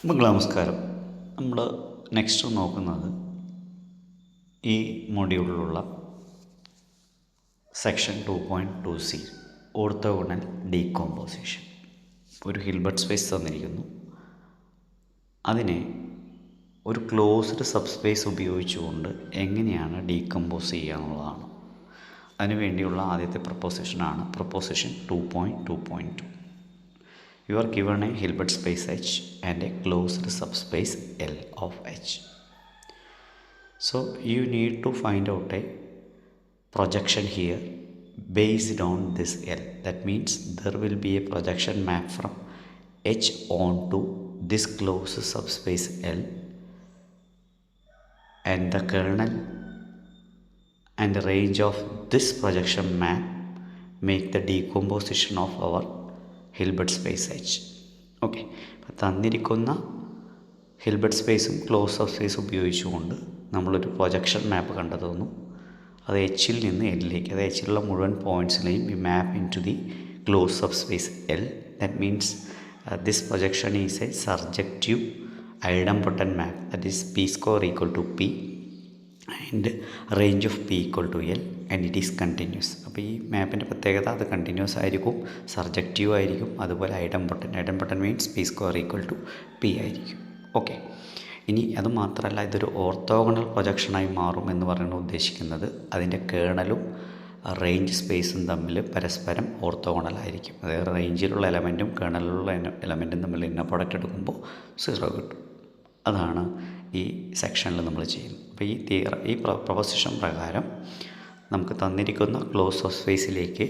മക്കളെ നമസ്കാരം. നമ്മൾ നെക്സ്റ്റ് നോക്കുന്നത് ഈ മൊഡ്യൂളിലുള്ള സെക്ഷൻ 2.2C ഓർത്തോഗണൽ ഡീകോമ്പോസിഷൻ. ഒരു ഹിൽബർട്ട് സ്പേസ് തന്നിരിക്കുന്നു. അതിനെ ഒരു ക്ലോസ്ഡ് സബ്സ്പേസ് ഉപയോഗിച്ചുകൊണ്ട് എങ്ങനെയാണ് ഡീകമ്പോസ് ചെയ്യുക എന്നുള്ളതാണ്. അതിനുവേണ്ടിയുള്ള ആദ്യത്തെ പ്രൊപ്പോസിഷനാണ് proposition 2.2.2. You are given a Hilbert space H and a closed subspace L of H. So you need to find out a projection here based on this L. That means there will be a projection map from H onto this closed subspace L, and the kernel and the range of this projection map make the decomposition of our Hilbert space H. Okay, അപ്പോൾ തന്നിരിക്കുന്ന Hilbert സ്പേസും close sub space ഉപയോഗിച്ചുകൊണ്ട് നമ്മളൊരു projection മാപ്പ് കണ്ടെത്തുന്നു. അത് എച്ചിൽ നിന്ന് എല്ലിലേക്ക്, അത് എച്ചിലുള്ള മുഴുവൻ പോയിൻറ്റ്സിലെയും we map into the closed subspace L. That means this projection is a surjective idempotent map. That is P square equal to P and range of P equal to L and it is continuous. അപ്പോൾ ഈ മാപ്പിൻ്റെ പ്രത്യേകത അത് continuous ആയിരിക്കും, surjective ആയിരിക്കും, അതുപോലെ idempotent means P square equal to P ആയിരിക്കും. Okay, ഇനി അത് മാത്രമല്ല, ഇതൊരു ഓർത്തോഗണൽ പ്രൊജക്ഷനായി മാറും എന്ന് പറയുന്നത് ഉദ്ദേശിക്കുന്നത് അതിൻ്റെ കേർണലും റേഞ്ച് സ്പേസും തമ്മിൽ പരസ്പരം ഓർത്തോഗണലായിരിക്കും. അതായത് റേഞ്ചിലുള്ള എലമെൻറ്റും കേർണലിലുള്ള എലമെൻറ്റും തമ്മിൽ ഇന്ന പ്രോഡക്റ്റ് എടുക്കുമ്പോൾ 0 കിട്ടും. അതാണ് ഈ സെക്ഷനിൽ നമ്മൾ ചെയ്യുന്നത്. അപ്പോൾ ഈ പ്രൊപ്പോസിഷൻ പ്രകാരം നമുക്ക് തന്നിരിക്കുന്ന ക്ലോസ് സബ് സ്പേസിലേക്ക്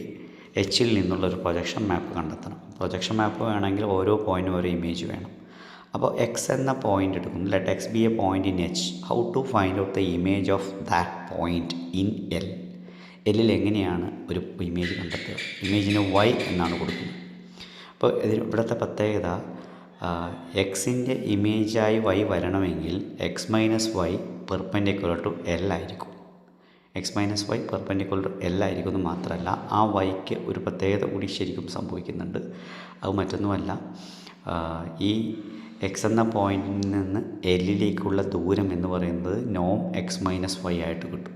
എച്ചിൽ നിന്നുള്ളൊരു പ്രൊജക്ഷൻ മാപ്പ് കണ്ടെത്തണം. പ്രൊജക്ഷൻ മാപ്പ് വേണമെങ്കിൽ ഓരോ പോയിൻറ്റും ഓരോ ഇമേജ് വേണം. അപ്പോൾ എക്സ് എന്ന പോയിൻ്റ് എടുക്കുന്നു. Let x be a point in H. How to find out the image of that point in L. എല്ലിൽ എങ്ങനെയാണ് ഒരു ഇമേജ് കണ്ടെത്തുക? ഇമേജിന് വൈ എന്നാണ് കൊടുക്കുന്നത്. അപ്പോൾ ഇവിടുത്തെ പ്രത്യേകത, എക്സിൻ്റെ ഇമേജായി വൈ വരണമെങ്കിൽ x minus y perpendicular to L ആയിരിക്കും. X minus y perpendicular to L ആയിരിക്കും എന്ന് മാത്രമല്ല, ആ വൈക്ക് ഒരു പ്രത്യേകത കൂടി ശരിക്കും സംഭവിക്കുന്നുണ്ട്. അത് മറ്റൊന്നുമല്ല, ഈ എക്സ് എന്ന പോയിൻറ്റിൽ നിന്ന് എല്ലിലേക്കുള്ള ദൂരം എന്ന് പറയുന്നത് നോം എക്സ് മൈനസ് വൈ ആയിട്ട് കിട്ടും.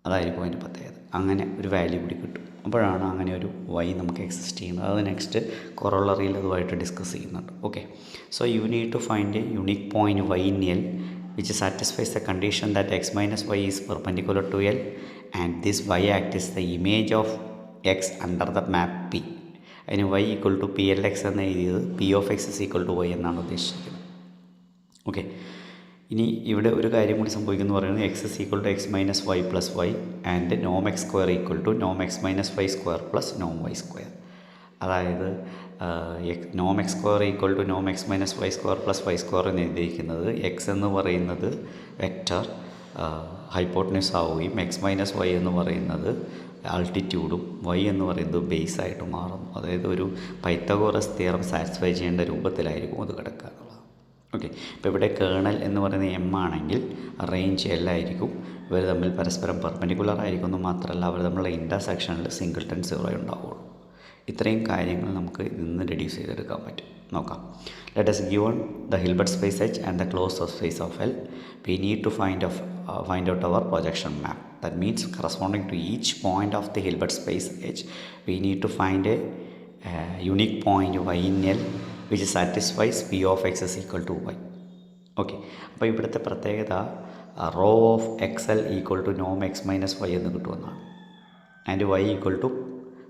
അതായിരിക്കും അതിൻ്റെ പ്രത്യേകത. അങ്ങനെ ഒരു വാല്യൂ കൂടി കിട്ടും. അപ്പോഴാണ് അങ്ങനെ ഒരു വൈ നമുക്ക് എക്സിസ്റ്റ് ചെയ്യുന്നത്. അത് നെക്സ്റ്റ് കൊറോളറിയിൽ അതുമായിട്ട് ഡിസ്കസ് ചെയ്യുന്നുണ്ട്. Okay, so you need to find a unique point y in L which satisfies the condition that x minus y is perpendicular to L and this y act is the image of x under the map P. അതിന് y equal to P L x എന്ന് എഴുതിയത് P of x is equal to y എന്നാണ് ഉദ്ദേശിക്കുന്നത്. Okay, ഇനി ഇവിടെ ഒരു കാര്യം കൂടി സംഭവിക്കുന്നു പറയുന്നത് X is equal to X minus y plus Y and Noam x square equal to നോം x minus y square plus നോം വൈ സ്ക്വയർ. അതായത് നോം എക്സ് സ്ക്വയർ ഈക്വൽ ടു നോം x minus y square plus Y square എന്ന് എഴുതിയിരിക്കുന്നത് X എന്ന് പറയുന്നത് vector hypotenuse ആവുകയും X minus y എന്ന് പറയുന്നത് ആൾട്ടിറ്റ്യൂഡും വൈ എന്ന് പറയുന്നത് ബേസ് ആയിട്ട് മാറുന്നു. അതായത് ഒരു പൈത്തഗോറസ് തിയറം സാറ്റിസ്ഫൈ ചെയ്യേണ്ട രൂപത്തിലായിരിക്കും അത് കിടക്കുക എന്നുള്ളത്. ഓക്കെ, ഇപ്പോൾ ഇവിടെ കേർണൽ എന്ന് പറയുന്നത് എം ആണെങ്കിൽ റേഞ്ച് എൽ ആയിരിക്കും. ഇവർ തമ്മിൽ പരസ്പരം പെർപെൻഡിക്കുലർ ആയിരിക്കും എന്ന് മാത്രമല്ല, അവർ തമ്മിലുള്ള ഇൻ്റർസെക്ഷനിൽ സിംഗിൾട്ടൺ സീറോ ഉണ്ടാവുള്ളൂ. ഇത്രയും കാര്യങ്ങൾ നമുക്ക് ഇന്ന് റെഡ്യൂസ് ചെയ്തെടുക്കാൻ പറ്റും. നോക്കാം. Let us given the Hilbert space H and the closed subspace of L, we need to find out our projection map. That means corresponding to each point of the Hilbert space H, we need to find a unique point y in L which satisfies p of x is equal to y. Okay, അപ്പോൾ ഇവിടുത്തെ പ്രത്യേകത rho of x L equal to നോം x minus y എന്ന് കിട്ടുമെന്നാണ്. And y equal to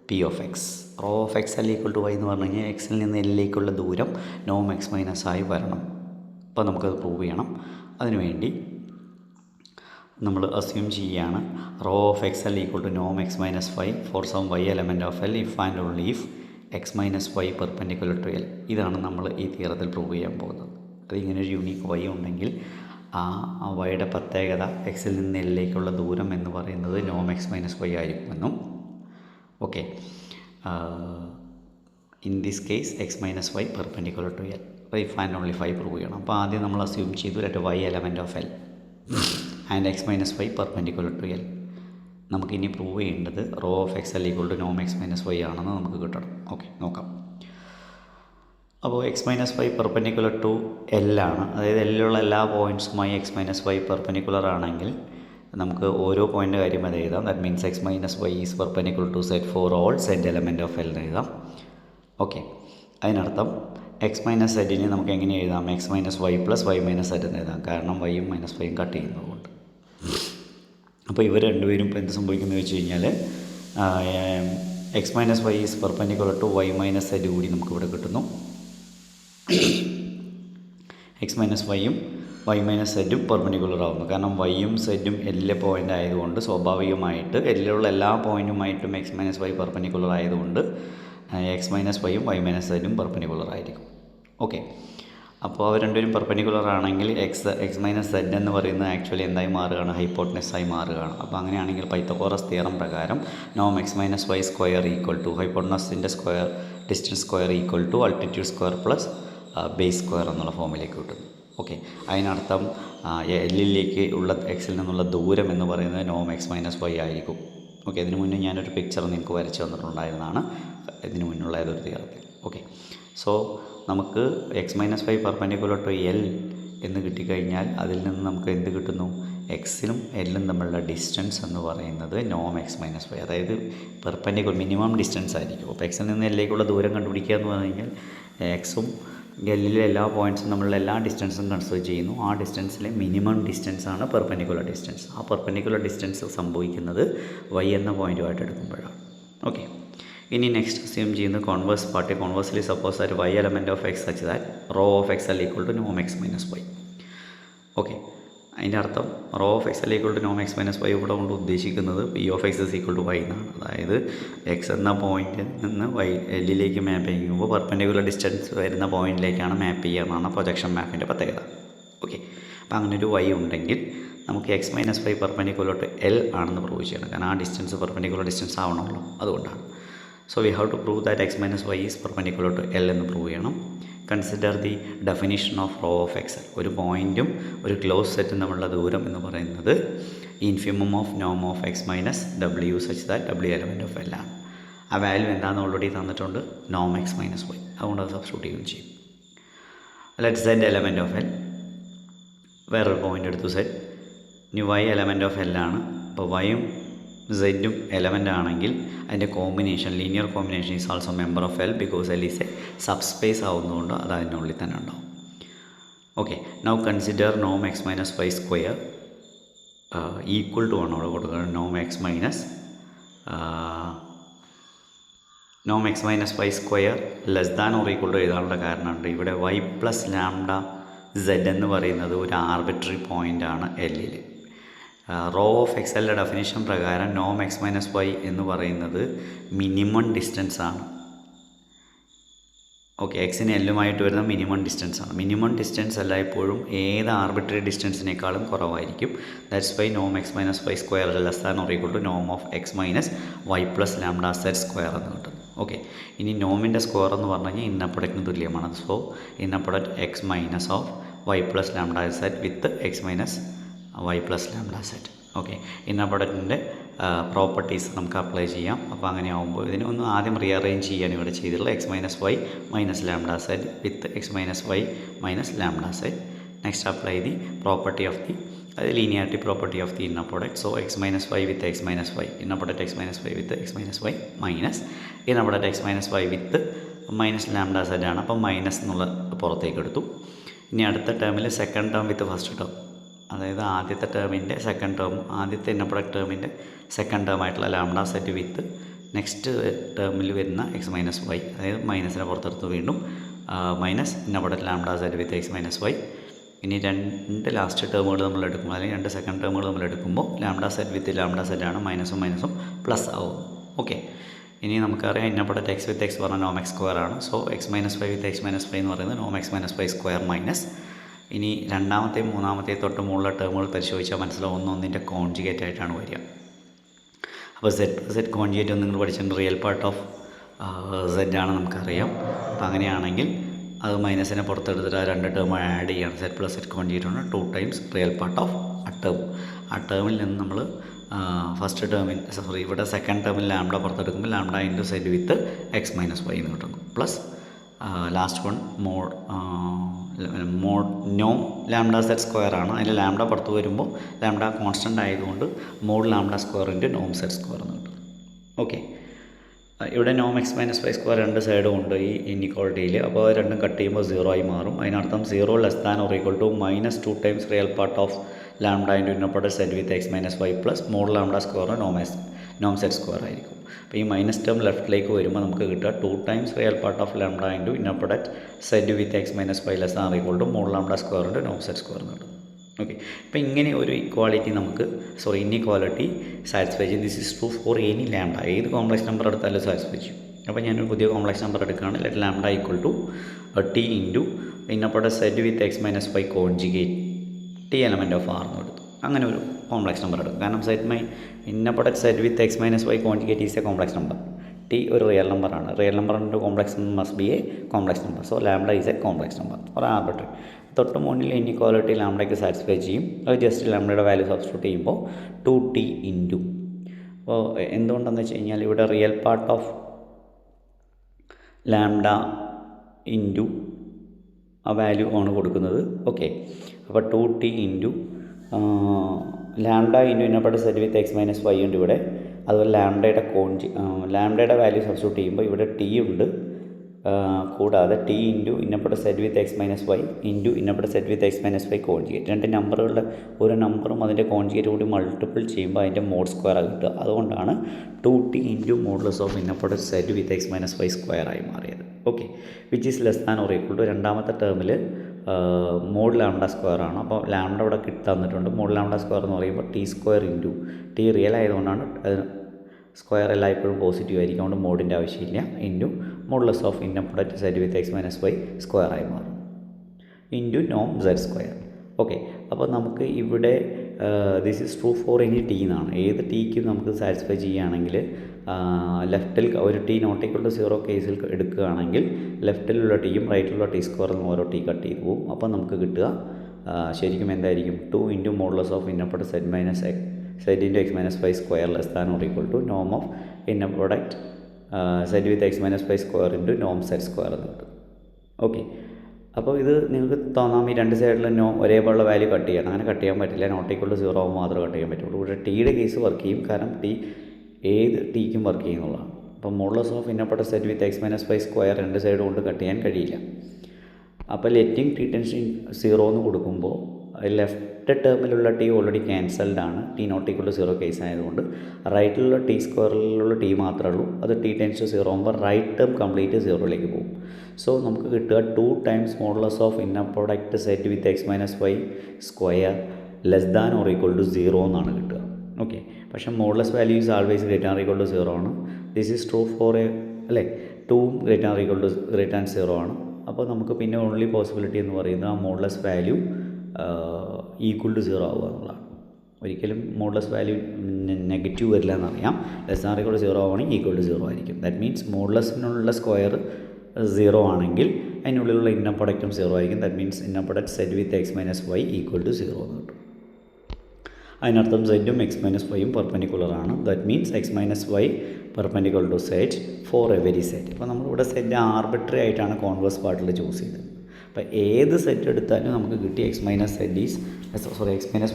P of x. Rho of x L equal to y എന്ന് പറഞ്ഞു കഴിഞ്ഞാൽ എക്സിൽ നിന്ന് എല്ലിലേക്കുള്ള ദൂരം നോം എക്സ് മൈനസ് ആയി വരണം. അപ്പോൾ നമുക്കത് പ്രൂവ് ചെയ്യണം. അതിനുവേണ്ടി നമ്മൾ അസ്യൂം ചെയ്യുകയാണ് rho of x L equal to നോം x minus y for some y element of L if and only if x minus y perpendicular to L. ഇതാണ് നമ്മൾ ഈ തിയറത്തിൽ പ്രൂവ് ചെയ്യാൻ പോകുന്നത്. അതിങ്ങനെ ഒരു യൂണീക്ക് വൈ ഉണ്ടെങ്കിൽ ആ വൈയുടെ പ്രത്യേകത എക്സിൽ നിന്ന് എല്ലിലേക്കുള്ള ദൂരം എന്ന് പറയുന്നത് നോം എക്സ് മൈനസ് വൈ ആയിരിക്കുമെന്നും, okay, in this case x minus y perpendicular to L. അപ്പോൾ if and only if prove ചെയ്യണം. അപ്പോൾ ആദ്യം നമ്മൾ അസ്യൂം ചെയ്തു let y element of L and x minus y perpendicular to L. നമുക്കിനി prove ചെയ്യേണ്ടത് rho of x L equal to നോം x minus y ആണെന്ന് നമുക്ക് കിട്ടണം. ഓക്കെ, നോക്കാം. അപ്പോൾ x minus y perpendicular to L ആണ്. അതായത് എല്ലിലുള്ള എല്ലാ പോയിൻറ്റ്സുമായി എക്സ് മൈനസ് വൈ പെർപെൻഡിക്കുലർ ആണെങ്കിൽ നമുക്ക് ഓരോ പോയിൻ്റ് കാര്യം അത് എഴുതാം. That means x minus y is perpendicular to z for all z element of L എന്ന് എഴുതാം. ഓക്കെ, അതിനർത്ഥം എക്സ് മൈനസ് സെറ്റിനെ നമുക്ക് എങ്ങനെ എഴുതാം? X minus y plus y minus z എന്ന് എഴുതാം. കാരണം വൈയും മൈനസ് വൈയും കട്ട് ചെയ്യുന്നതുകൊണ്ട്. അപ്പോൾ ഇവർ രണ്ടുപേരും ഇപ്പോൾ എന്ത് സംഭവിക്കുന്നത് വെച്ച് കഴിഞ്ഞാൽ x minus y is perpendicular to y minus z കൂടി നമുക്കിവിടെ കിട്ടുന്നു. എക്സ് മൈനസ് വൈയും വൈ മൈനസ് സെറ്റും പെർപെൻഡിക്കുലർ ആവുന്നു. കാരണം വൈയും സെറ്റും എല്ലിലെ പോയിൻ്റ് ആയതുകൊണ്ട് സ്വാഭാവികമായിട്ട് എല്ലിലുള്ള എല്ലാ പോയിൻറ്റുമായിട്ടും എക്സ് മൈനസ് വൈ പെർപെൻഡിക്കുലർ ആയതുകൊണ്ട് എക്സ് മൈനസ് വൈയും വൈ മൈനസ് സെറ്റും പെർപെൻഡിക്കുലർ ആയിരിക്കും. ഓക്കെ, അപ്പോൾ അവർ രണ്ടുപേരും പെർപെൻഡിക്കുലർ ആണെങ്കിൽ എക്സ് മൈനസ് സെറ്റ് എന്ന് പറയുന്നത് ആക്ച്വലി എന്തായി മാറുകയാണ്? ഹൈപ്പോട്ടനസായി മാറുകയാണ്. അപ്പോൾ അങ്ങനെയാണെങ്കിൽ പൈത്തഗോറസ് തിയറം പ്രകാരം നോം x minus y square equal to ഹൈപ്പോട്ടനസിൻ്റെ square distance square equal to altitude square plus base square എന്നുള്ള ഫോമിലേക്ക് കിട്ടുന്നു. ഓക്കെ, അതിനർത്ഥം എല്ലിലേക്ക് ഉള്ള എക്സിൽ നിന്നുള്ള ദൂരം എന്ന് പറയുന്നത് നോം എക്സ് മൈനസ് വൈ ആയിരിക്കും. ഓക്കെ, ഇതിനു മുന്നേ ഞാനൊരു പിക്ചർ നിങ്ങൾക്ക് വരച്ച് തന്നിട്ടുണ്ടായിരുന്നതാണ് ഇതിന് മുന്നുള്ള ഏതൊരു തിയറത്തിൽ. ഓക്കെ, സോ നമുക്ക് x minus y perpendicular to L എന്ന് കിട്ടിക്കഴിഞ്ഞാൽ അതിൽ നിന്ന് നമുക്ക് എന്ത് കിട്ടുന്നു? എക്സിലും എല്ലും തമ്മിലുള്ള ഡിസ്റ്റൻസ് എന്ന് പറയുന്നത് നോം എക്സ് മൈനസ് വൈ, അതായത് പെർപെൻഡിക്കുലർ മിനിമം ഡിസ്റ്റൻസ് ആയിരിക്കും. അപ്പോൾ എക്സിൽ നിന്ന് എല്ലിലേക്കുള്ള ദൂരം കണ്ടുപിടിക്കുക എന്ന് പറഞ്ഞു കഴിഞ്ഞാൽ എക്സും എല്ലിലെ എല്ലാ പോയിൻറ്റ്സും നമ്മളുടെ എല്ലാ ഡിസ്റ്റൻസും കൺസിഡർ ചെയ്യുന്നു. ആ ഡിസ്റ്റൻസിലെ മിനിമം ഡിസ്റ്റൻസാണ് പെർപെൻഡിക്കുലർ ഡിസ്റ്റൻസ്. ആ പെർപെൻഡിക്കുലർ ഡിസ്റ്റൻസ് സംഭവിക്കുന്നത് വൈ എന്ന പോയിൻറ്റുമായിട്ട് എടുക്കുമ്പോഴാണ്. ഓക്കെ, ഇനി നെക്സ്റ്റ് അസ്യൂം ചെയ്യുന്നത് converse part. Conversely suppose that y element of x such that rho of x L equal to നോം എക്സ് മൈനസ് വൈ. ഓക്കെ, അതിൻ്റെ അർത്ഥം rho of x L equal to നോം x minus y ഇവിടെ കൊണ്ട് ഉദ്ദേശിക്കുന്നത് P of x is equal to y എന്നാണ്. അതായത് X എന്ന പോയിൻറ്റിൽ നിന്ന് വൈ എല്ലിലേക്ക് മാപ്പ് ചെയ്യുമ്പോൾ പെർപെൻഡിക്കുലർ ഡിസ്റ്റൻസ് വരുന്ന പോയിൻറ്റിലേക്കാണ് മാപ്പ് ചെയ്യുകയെന്നാണ് പ്രൊജക്ഷൻ മാപ്പിൻ്റെ പ്രത്യേകത. ഓക്കെ, അപ്പോൾ അങ്ങനെ ഒരു വൈ ഉണ്ടെങ്കിൽ നമുക്ക് x minus y perpendicular to L ആണെന്ന് പ്രൂവ് ചെയ്യണം. കാരണം ആ ഡിസ്റ്റൻസ് പെർപെൻഡിക്കുലർ ഡിസ്റ്റൻസ് ആവണമല്ലോ, അതുകൊണ്ടാണ്. So we have to prove that X minus y is perpendicular to L എന്ന് പ്രൂവ് ചെയ്യണം. Consider the definition of raw of X. ഒരു പോയിൻറ്റും ഒരു close സെറ്റും തമ്മിലുള്ള ദൂരം എന്ന് പറയുന്നത് infimum of Noam of X minus W such that W element of L ആണ്. ആ വാല്യൂ എന്താണെന്ന് ഓൾറെഡി തന്നിട്ടുണ്ട്, നോം എക്സ് മൈനസ് വൈ. അതുകൊണ്ട് അത് സബ്സ്റ്റിറ്റ്യൂട്ട് ചെയ്യുകയും ചെയ്യും. Let z element of L, വേറൊരു പോയിൻ്റ് എടുത്തു സെറ്റ് ഇനി വൈ എലമെൻറ്റ് ഓഫ് എൽ ആണ്. അപ്പോൾ വൈയും സെറ്റും എലമെൻ്റ് ആണെങ്കിൽ അതിൻ്റെ combination linear combination is also member of L because L is a subspace ആവുന്നതുകൊണ്ട് അത് അതിനുള്ളിൽ തന്നെ ഉണ്ടാവും. ഓക്കെ, നൗ കൺസിഡർ നോം x minus y square equal to ആണ് അവിടെ കൊടുക്കുന്നത്. നോം x minus y square less than or equal to എഴുതാനുള്ള കാരണമുണ്ട്. ഇവിടെ വൈ പ്ലസ് ലാംഡ സെഡ് എന്ന് പറയുന്നത് ഒരു ആർബിട്രറി പോയിൻ്റാണ് എല്ലിൽ. റോ ഓഫ് എക്സ് എല്ലിൻ്റെ ഡെഫിനിഷൻ പ്രകാരം നോം എക്സ് മൈനസ് വൈ എന്ന് പറയുന്നത് മിനിമം ഡിസ്റ്റൻസ് ആണ്. ഓക്കെ, എക്സിന് എല്ലുമായിട്ട് വരുന്ന മിനിമം ഡിസ്റ്റൻസ് ആണ്. മിനിമം ഡിസ്റ്റൻസ് എല്ലായ്പ്പോഴും ഏത് ആർബിട്രറി ഡിസ്റ്റൻസിനേക്കാളും കുറവായിരിക്കും. That's why Noam x minus y square less than or equal to Noam of X minus y plus lambda Z square എന്ന് കിട്ടും. ഓക്കെ, ഇനി നോമിൻ്റെ സ്ക്വയർ എന്ന് പറഞ്ഞു കഴിഞ്ഞാൽ ഇന്നർ പ്രൊഡക്റ്റിന് തുല്യമാണ്. So inner product x minus of y plus lambda z with x minus y plus lambda z. Okay, inner പ്രൊഡക്റ്റിൻ്റെ properties നമുക്ക് അപ്ലൈ ചെയ്യാം. അപ്പോൾ അങ്ങനെ ആകുമ്പോൾ ഇതിനെ ഒന്ന് ആദ്യം റീഅറേഞ്ച് ചെയ്യാൻ ഇവിടെ ചെയ്തിട്ടുള്ള x minus y minus lambda z with x minus y minus lambda z. Next apply the property of the linearity property of the inner product. So x minus y with x minus y, inner product x minus y with x minus y minus inner product x minus y with minus lambda z ആണ്. അപ്പം minus എന്നുള്ള പുറത്തേക്ക് എടുത്തു. ഇനി അടുത്ത ടേമിൽ second term with first term, അതായത് ആദ്യത്തെ ടേമിൻ്റെ സെക്കൻഡ് ടേം, ആദ്യത്തെ ഇന്നർ പ്രൊഡക്റ്റ് ടേമിൻ്റെ സെക്കൻഡ് ടേം ആയിട്ടുള്ള ലാംഡ സെറ്റ് വിത്ത് നെക്സ്റ്റ് ടേമിൽ വരുന്ന എക്സ് മൈനസ് വൈ, അതായത് മൈനസിനെ പുറത്തെടുത്ത് വീണ്ടും minus inner product lambda z with x minus y. ഇനി രണ്ട് ലാസ്റ്റ് ടേമുകൾ നമ്മൾ എടുക്കുമ്പോൾ അല്ലെങ്കിൽ രണ്ട് സെക്കൻഡ് ടേമുകൾ നമ്മൾ എടുക്കുമ്പോൾ ലാംഡ സെറ്റ് വിത്ത് ലാംഡ സെറ്റാണ്, മൈനസും മൈനസും പ്ലസ് ആവും. ഓക്കെ, ഇനി നമുക്കറിയാം inner product x with x പറഞ്ഞാൽ നോം എക്സ് സ്ക്വയർ ആണ്. So x minus y with x minus y എന്ന് പറയുന്നത് നോം x minus y square minus. ഇനി രണ്ടാമത്തെയും മൂന്നാമത്തെയും തൊട്ട് മുകളിലെ ടേമുകൾ പരിശോധിച്ചാൽ മനസ്സിലാവും ഒന്നിൻ്റെ കോൺജുഗേറ്റ് ആയിട്ടാണ് വരിക. അപ്പോൾ സെറ്റ് കോൺജുഗേറ്റ് ഒന്ന് നിങ്ങൾ പഠിച്ചിട്ടുണ്ട്, റിയൽ പാർട്ട് ഓഫ് സെറ്റ് ആണ് നമുക്കറിയാം. അപ്പോൾ അങ്ങനെയാണെങ്കിൽ അത് മൈനസിനെ പുറത്തെടുത്തിട്ട് ആ രണ്ട് ടേം ആഡ് ചെയ്യണം. സെറ്റ് പ്ലസ് സെറ്റ് കോൺജുഗേറ്റ് ആണ് 2 ടൈംസ് റിയൽ പാർട്ട് ഓഫ് ആ ടേം. ആ ടേമിൽ നിന്ന് നമ്മൾ ഫസ്റ്റ് ടേമിൽ ഇവിടെ സെക്കൻഡ് ടേമിൽ ലാംഡ പുറത്തെടുക്കുമ്പോൾ lambda into z with x minus y എന്ന് കിട്ടുന്നു. പ്ലസ് ലാസ്റ്റ് വൺ മോഡ് നോം ലാംഡ സെറ്റ് സ്ക്വയർ ആണ്. അതിൽ ലാംഡ പുറത്ത് വരുമ്പോൾ ലാംഡ കോൺസ്റ്റൻ്റ് ആയതുകൊണ്ട് മോഡ് ലാംഡ സ്ക്വയർ ഇൻറ്റു നോം സെറ്റ് സ്ക്വയർ എന്ന് കിട്ടും. ഓക്കെ, ഇവിടെ നോം എക്സ് മൈനസ് വൈ സ്ക്വയർ രണ്ട് സൈഡും ഉണ്ട് ഈ ഇൻഇക്വാളിറ്റിയിൽ. അപ്പോൾ രണ്ടും കട്ട് ചെയ്യുമ്പോൾ 0 ആയി മാറും. അതിനർത്ഥം 0 less than or equal to -2 times real part of lambda into inner z with x minus y plus mod lambda square നോം സെറ്റ് സ്ക്വയർ ആയിരിക്കും. അപ്പോൾ ഈ മൈനസ് ടേം ലെഫ്റ്റിലേക്ക് വരുമ്പോൾ നമുക്ക് കിട്ടുക 2 times real part of lambda into inner product z with x minus y less than or equal to mod lambda square into നോം z square എന്ന് കിട്ടും. ഓക്കെ, അപ്പോൾ ഇങ്ങനെ ഒരു ഇൻഇക്വാളിറ്റി സാറ്റിസ്ഫൈ ചെയ്യും. This is true for any lambda. ഏത് complex number എടുത്താലും satisfy ചെയ്യും. അപ്പോൾ ഞാനൊരു പുതിയ കോംപ്ലക്സ് നമ്പർ എടുക്കുകയാണ്. Let lambda equal to t into inner product z with x minus y conjugate T element of R എന്ന് എടുത്തു. അങ്ങനെ ഒരു കോംപ്ലക്സ് നമ്പർ എടുക്കും. കാരണം inner product z with x minus y conjugate is a complex number. T ഒരു real നമ്പറാണ്. Real നമ്പറിൻ്റെ complex must be a complex number. So lambda is a complex number or arbitrary. തൊട്ട് മുന്നിൽ inequality ലാംഡയ്ക്ക് satisfy ചെയ്യും. അത് just ലാംഡയുടെ value substitute ചെയ്യുമ്പോൾ 2t into, അപ്പോൾ എന്തുകൊണ്ടെന്ന് വെച്ച് കഴിഞ്ഞാൽ ഇവിടെ real part of lambda into ആ വാല്യൂ ആണ് കൊടുക്കുന്നത്. ഓക്കെ, അപ്പോൾ 2t into lambda into inner z with x minus y ഉണ്ട് ഇവിടെ. അതുപോലെ ലാംഡയുടെ വാല്യൂ സബ്സ്റ്റിറ്റ്യൂട്ട് ചെയ്യുമ്പോൾ ഇവിടെ ടി ഉണ്ട്. കൂടാതെ t into inner z with x minus y into inner z with x minus y conjugate. രണ്ട് നമ്പറുകളുടെ ഒരു നമ്പറും അതിൻ്റെ കോൺജുഗേറ്റ് കൂടി മൾട്ടിപ്പിൾ ചെയ്യുമ്പോൾ അതിൻ്റെ മോഡ് സ്ക്വയർ കിട്ടുക. അതുകൊണ്ടാണ് 2t into modulus of inner z with x minus y square ആയി മാറിയത്. Okay, which is less than or equal to രണ്ടാമത്തെ ടേമിൽ മോഡ് ലാംഡ സ്ക്വയർ ആണ്. അപ്പോൾ ലാംഡ ഇവിടെ തന്നിട്ടുണ്ട്. മോഡ് ലാംഡ സ്ക്വയർ എന്ന് പറയുമ്പോൾ t square into t real ആയതുകൊണ്ടാണ് സ്ക്വയർ എല്ലായ്പ്പോഴും പോസിറ്റീവ് ആയിരിക്കും. അതുകൊണ്ട് മോഡിൻ്റെ ആവശ്യമില്ല. Into modulus of inner product z with x minus y square ആയി മാറും ഇൻറ്റു നോം സെഡ് സ്ക്വയർ. ഓക്കെ, അപ്പോൾ നമുക്ക് ഇവിടെ this is true for any t എന്നാണ്. ഏത് ടീക്കും നമുക്ക് സാറ്റിസ്ഫൈ ചെയ്യുകയാണെങ്കിൽ ലെഫ്റ്റിൽ ഒരു ടി നോട്ട് ഈക്വൽ ടു 0 കേസിൽ എടുക്കുകയാണെങ്കിൽ ലെഫ്റ്റിലുള്ള ടിയും റൈറ്റിലുള്ള ടി സ്ക്വയറിൽ നിന്ന് ഓരോ ടി കട്ട് ചെയ്ത് പോകും. അപ്പോൾ നമുക്ക് കിട്ടുക ശരിക്കും എന്തായിരിക്കും 2 into modulus of inner product set minus set into X minus y square less than or equal to Noam of inner product z with x minus y square into നോം z square എന്ന് കിട്ടും. Okay, അപ്പോൾ ഇത് നിങ്ങൾക്ക് തോന്നാം ഈ രണ്ട് സൈഡിലും ഒരേപോലുള്ള വാല്യൂ കട്ട് ചെയ്യണം. അങ്ങനെ കട്ട് ചെയ്യാൻ പറ്റില്ല. നോട്ട് ഈക്വൽ ടു 0 ആകുമ്പോൾ മാത്രമേ കട്ട് ചെയ്യാൻ പറ്റുള്ളൂ. ഇവിടെ ടിയുടെ കേസ് വർക്ക് ചെയ്യും. കാരണം ടി ഏത് ടിക്കും വർക്ക് ചെയ്യുന്നുള്ളതാണ്. അപ്പോൾ modulus of inner product z with x minus y square രണ്ട് സൈഡ് കൊണ്ട് കട്ട് ചെയ്യാൻ കഴിയില്ല. അപ്പോൾ ലെറ്റിംഗ് ടി ടെൻഷൻ 0 എന്ന് കൊടുക്കുമ്പോൾ ലെഫ്റ്റ് ടേമിലുള്ള ടി ഓൾറെഡി ക്യാൻസൽഡ് ആണ്. T not equal to 0 case ആയതുകൊണ്ട് റൈറ്റിലുള്ള ടി സ്ക്വയറിലുള്ള ടി മാത്രമേ ഉള്ളൂ. അത് ടി ടെൻസ് ടു 0 ആകുമ്പോൾ റൈറ്റ് ടേം കംപ്ലീറ്റ് 0ലേക്ക് പോകും. സോ നമുക്ക് കിട്ടുക 2 times modulus of inner product z with x minus y square less than or equal to 0 എന്നാണ് കിട്ടുക. ഓക്കെ, പക്ഷേ modulus value is always greater or equal to 0 ആണ്. This is true for അല്ലേ 2 greater or equal to greater and 0 ആണ്. അപ്പോൾ നമുക്ക് പിന്നെ only possibility എന്ന് പറയുന്നത് ആ മോഡുലസ് വാല്യൂ ഈക്വൽ ടു 0 ആവുക എന്നുള്ളതാണ്. ഒരിക്കലും മോഡുലസ് വാല്യൂ നെഗറ്റീവ് വരില്ല എന്നറിയാം. Less than or equal to 0 ആവുകയാണെങ്കിൽ ഈക്വൽ ടു 0 ആയിരിക്കും. ദാറ്റ് മീൻസ് മോഡുലസിനുള്ള സ്ക്വയർ 0 ആണെങ്കിൽ അതിനുള്ളിലുള്ള ഇന്നർ പ്രൊഡക്റ്റും 0 ആയിരിക്കും. That means inner product z with x minus y equal to 0 എന്ന് കിട്ടും. അതിനർത്ഥം സെറ്റും എക്സ് മൈനസ് വൈയും പെർപെൻഡിക്കുലർ ആണ്. That means x minus y perpendicular to z for every z. അപ്പോൾ നമ്മളിവിടെ സെറ്റ് ആർബിട്രറി ആയിട്ടാണ് കോൺവേഴ്സ് പാർട്ടിൽ ചൂസ് ചെയ്തത്. അപ്പോൾ ഏത് സെറ്റ് എടുത്താലും നമുക്ക് കിട്ടി x minus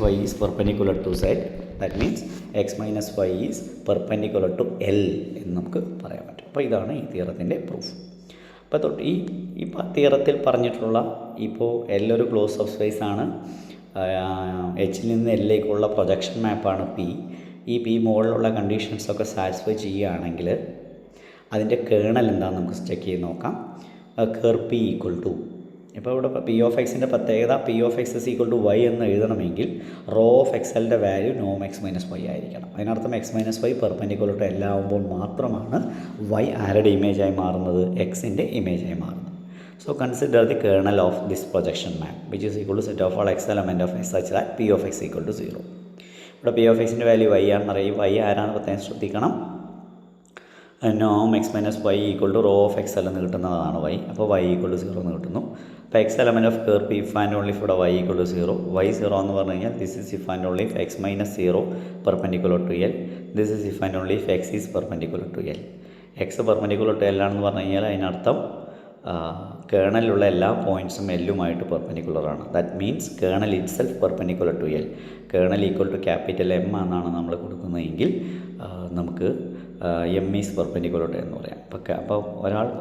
y is perpendicular to z. That means x minus y is perpendicular to L എന്ന് നമുക്ക് പറയാൻ പറ്റും. അപ്പോൾ ഇതാണ് ഈ തിയറത്തിൻ്റെ പ്രൂഫ്. അപ്പോൾ തൊട്ട് ഈ തിയറത്തിൽ പറഞ്ഞിട്ടുള്ള ഇപ്പോൾ എൽ ഒരു ക്ലോസ് സബ് സ്പേസ് ആണ്. എച്ചിൽ നിന്ന് എല്ലിലേക്കുള്ള പ്രൊജക്ഷൻ മാപ്പാണ് പി. ഈ പി മുകളിലുള്ള കണ്ടീഷൻസൊക്കെ സാറ്റിസ്ഫൈ ചെയ്യുകയാണെങ്കിൽ അതിൻ്റെ കേണൽ എന്താണെന്ന് നമുക്ക് ചെക്ക് ചെയ്ത് നോക്കാം. കർ പി ഈക്വൽ ടു, ഇപ്പോൾ ഇവിടെ പി ഓഫ് എക്സിൻ്റെ പ്രത്യേകത p of x is equal to y എന്ന് എഴുതണമെങ്കിൽ റോ ഓഫ് എക്സലിൻ്റെ വാല്യൂ നോം എക്സ് മൈനസ് വൈ ആയിരിക്കണം. അതിനർത്ഥം x minus y perpendicular to L ആകുമ്പോൾ മാത്രമാണ് വൈ ആരുടെ ഇമേജായി മാറുന്നത്, എക്സിൻ്റെ ഇമേജായി മാറുന്നത്. So consider the kernel of this projection map which is equal to set of all x element of x such that p of x equal to 0. ഇവിടെ p of എക്സിൻ്റെ value y ആണെന്ന് അറിയും. Y ആരാണ് പ്രത്യേകം ശ്രദ്ധിക്കണം. നോം x minus y equal to rho of x L എന്ന് കിട്ടുന്നതാണ് വൈ. അപ്പോൾ വൈ ഈക്വൽ ടു 0 എന്ന് കിട്ടുന്നു. അപ്പോൾ x element of ker p if and only ഇവിടെ വൈ ഈക്വൽ ടു 0. വൈ 0 എന്ന് പറഞ്ഞു കഴിഞ്ഞാൽ this is if and only if x minus 0 perpendicular to L. This is if and only if x is perpendicular to L. X perpendicular to L ആണെന്ന് പറഞ്ഞു കഴിഞ്ഞാൽ അതിനർത്ഥം കേർണലിലുള്ള എല്ലാ പോയിൻറ്റ്സും എല്ലുമായിട്ട് പെർപെൻഡിക്കുലറാണ്. That means kernel itself perpendicular to L. Kernel equal to capital M എന്നാണ് നമ്മൾ കൊടുക്കുന്നതെങ്കിൽ നമുക്ക് എം ഈസ് പെർപെൻഡിക്കുലർ ടു എന്ന് പറയാം. അപ്പോൾ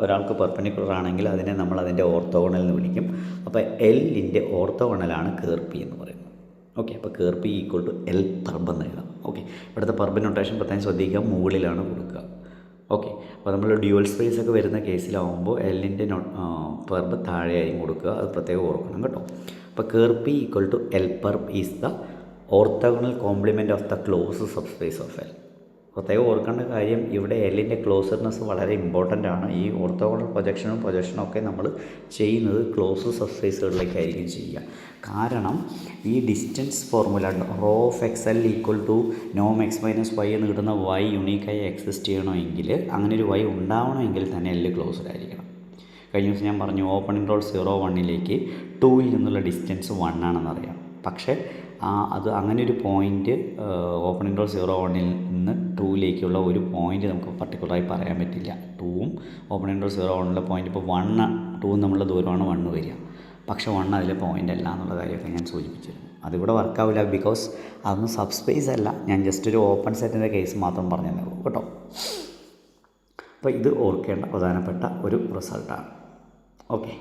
ഒരാൾക്ക് പെർപെൻഡിക്കുലർ ആണെങ്കിൽ അതിനെ നമ്മൾ അതിൻ്റെ ഓർത്തോഗണൽ എന്ന് വിളിക്കും. അപ്പോൾ എല്ലിൻ്റെ ഓർത്തോഗണലാണ് കേർ പി എന്ന് പറയുന്നത്. ഓക്കെ, അപ്പോൾ ker p equal to L പെർബ് എന്ന് എഴുതാം. ഓക്കെ, ഇവിടുത്തെ പെർബ് നൊട്ടേഷൻ പ്രത്യേകം ശ്രദ്ധിക്കുക, മുകളിലാണ് കൊടുക്കുക. ഓക്കെ, അപ്പോൾ നമ്മൾ ഡ്യുവൽ സ്പേസ് ഒക്കെ വരുന്ന കേസിലാവുമ്പോൾ എല്ലിൻ്റെ പെർബ് താഴെയായും കൊടുക്കുക, അത് പ്രത്യേകം ഓർക്കണം കേട്ടോ. അപ്പോൾ ker p equal to L perp is the orthogonal complement of the closed subspace of L. പ്രത്യേകം ഓർക്കേണ്ട കാര്യം, ഇവിടെ എല്ലിൻ്റെ ക്ലോസർനെസ് വളരെ ഇമ്പോർട്ടൻ്റ് ആണ്. ഈ ഓർത്തോഗണൽ പ്രൊജക്ഷനും ഒക്കെ നമ്മൾ ചെയ്യുന്നത് ക്ലോസ് സബ് സ്പേസുകളിലേക്കായിരിക്കും ചെയ്യുക. കാരണം ഈ distance formula rho of x L equal to നോം എക്സ് മൈനസ് വൈ എന്ന് കിട്ടുന്ന വൈ യുണീക്കായി എക്സിസ്റ്റ് ചെയ്യണമെങ്കിൽ, അങ്ങനെ ഒരു വൈ ഉണ്ടാവണമെങ്കിൽ തന്നെ എല്ല് ക്ലോസ്ഡ് ആയിരിക്കണം. കഴിഞ്ഞ ദിവസം ഞാൻ പറഞ്ഞു ഓപ്പൺ ഇൻട്രോൾ 0,1ലേക്ക് 2ൽ നിന്നുള്ള ഡിസ്റ്റൻസ് 1 ആണെന്നറിയാം. പക്ഷേ അത് അങ്ങനെ ഒരു പോയിൻ്റ് ഓപ്പൺ ഇൻട്രോൾ 0,1ൽ നിന്ന് 2ലേക്കുള്ള ഒരു പോയിൻ്റ് നമുക്ക് പർട്ടിക്കുലറായി പറയാൻ പറ്റില്ല. 2ഉം ഓപ്പൺ ഇൻട്രോൾ 0,1ലെ പോയിൻ്റ് ഇപ്പോൾ 2 തമ്മിലുള്ള ദൂരമാണ് 1 വരിക. പക്ഷേ 1 അതിലെ പോയിൻ്റ് അല്ല എന്നുള്ള കാര്യമൊക്കെ ഞാൻ സൂചിപ്പിച്ചിരുന്നു. അതിവിടെ വർക്കാവില്ല, ബിക്കോസ് അതൊന്നും സബ് സ്പേസ് അല്ല. ഞാൻ ജസ്റ്റ് ഒരു ഓപ്പൺ സെറ്റിൻ്റെ കേസ് മാത്രം പറഞ്ഞു തരുള്ളൂ കേട്ടോ. അപ്പോൾ ഇത് ഓർക്കേണ്ട പ്രധാനപ്പെട്ട ഒരു റിസൾട്ടാണ്. ഓക്കെ.